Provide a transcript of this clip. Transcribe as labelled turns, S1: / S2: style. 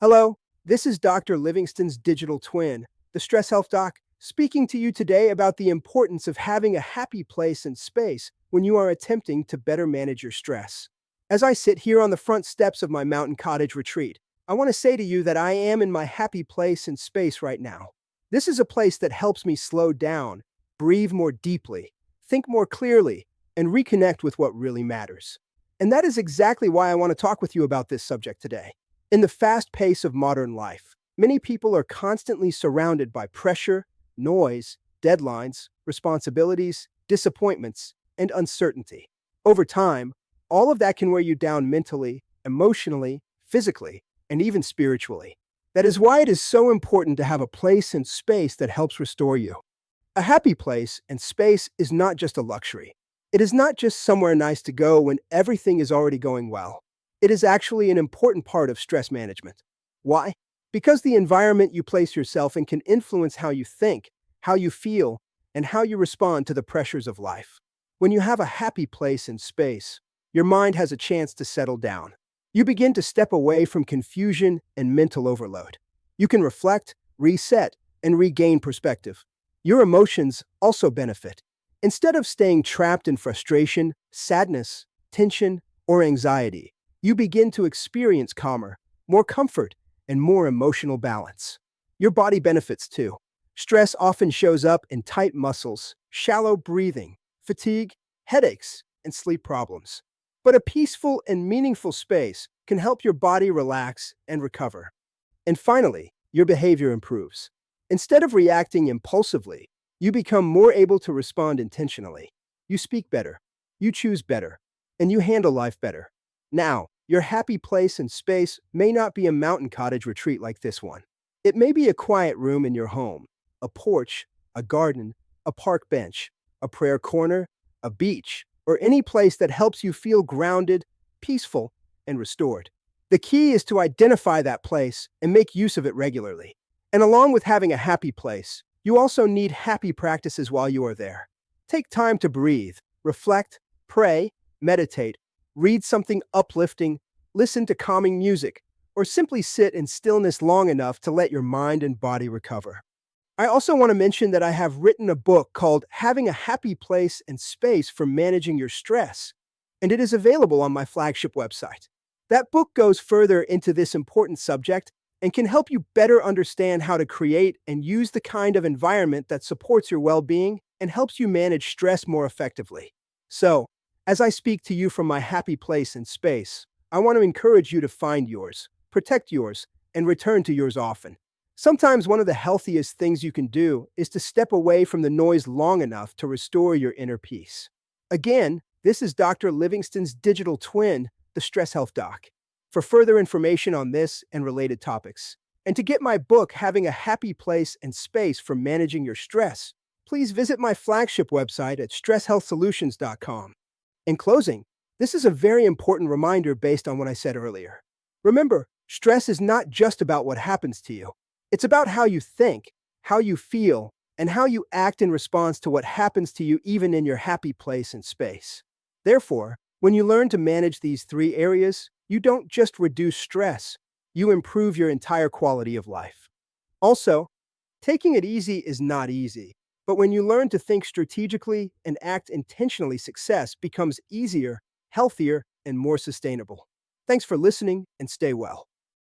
S1: Hello, this is Dr. Livingston's digital twin, the Stress Health Doc, speaking to you today about the importance of having a happy place and space when you are attempting to better manage your stress. As I sit here on the front steps of my mountain cottage retreat, I want to say to you that I am in my happy place and space right now. This is a place that helps me slow down, breathe more deeply, think more clearly, and reconnect with what really matters. And that is exactly why I want to talk with you about this subject today. In the fast pace of modern life, many people are constantly surrounded by pressure, noise, deadlines, responsibilities, disappointments, and uncertainty. Over time, all of that can wear you down mentally, emotionally, physically, and even spiritually. That is why it is so important to have a place and space that helps restore you. A happy place and space is not just a luxury. It is not just somewhere nice to go when everything is already going well. It is actually an important part of stress management. Why? Because the environment you place yourself in can influence how you think, how you feel, and how you respond to the pressures of life. When you have a happy place and space, your mind has a chance to settle down. You begin to step away from confusion and mental overload. You can reflect, reset, and regain perspective. Your emotions also benefit. Instead of staying trapped in frustration, sadness, tension, or anxiety, you begin to experience calmer, more comfort, and more emotional balance. Your body benefits too. Stress often shows up in tight muscles, shallow breathing, fatigue, headaches, and sleep problems. But a peaceful and meaningful space can help your body relax and recover. And finally, your behavior improves. Instead of reacting impulsively, you become more able to respond intentionally. You speak better, you choose better, and you handle life better. Now, your happy place and space may not be a mountain cottage retreat like this one. It may be a quiet room in your home, a porch, a garden, a park bench, a prayer corner, a beach, or any place that helps you feel grounded, peaceful, and restored. The key is to identify that place and make use of it regularly. And along with having a happy place, you also need happy practices while you are there. Take time to breathe, reflect, pray, meditate, read something uplifting, listen to calming music, or simply sit in stillness long enough to let your mind and body recover. I also want to mention that I have written a book called Having a Happy Place and Space for Managing Your Stress, and it is available on my flagship website. That book goes further into this important subject and can help you better understand how to create and use the kind of environment that supports your well-being and helps you manage stress more effectively. So, as I speak to you from my happy place and space, I want to encourage you to find yours, protect yours, and return to yours often. Sometimes one of the healthiest things you can do is to step away from the noise long enough to restore your inner peace. Again, this is Dr. Livingston's digital twin, the Stress Health Doc. For further information on this and related topics, and to get my book, Having a Happy Place and Space for Managing Your Stress, please visit my flagship website at stresshealthsolutions.com. In closing, this is a very important reminder based on what I said earlier. Remember, stress is not just about what happens to you. It's about how you think, how you feel, and how you act in response to what happens to you even in your happy place and space. Therefore, when you learn to manage these three areas, you don't just reduce stress, you improve your entire quality of life. Also, taking it easy is not easy, but when you learn to think strategically and act intentionally, success becomes easier, healthier, and more sustainable. Thanks for listening and stay well.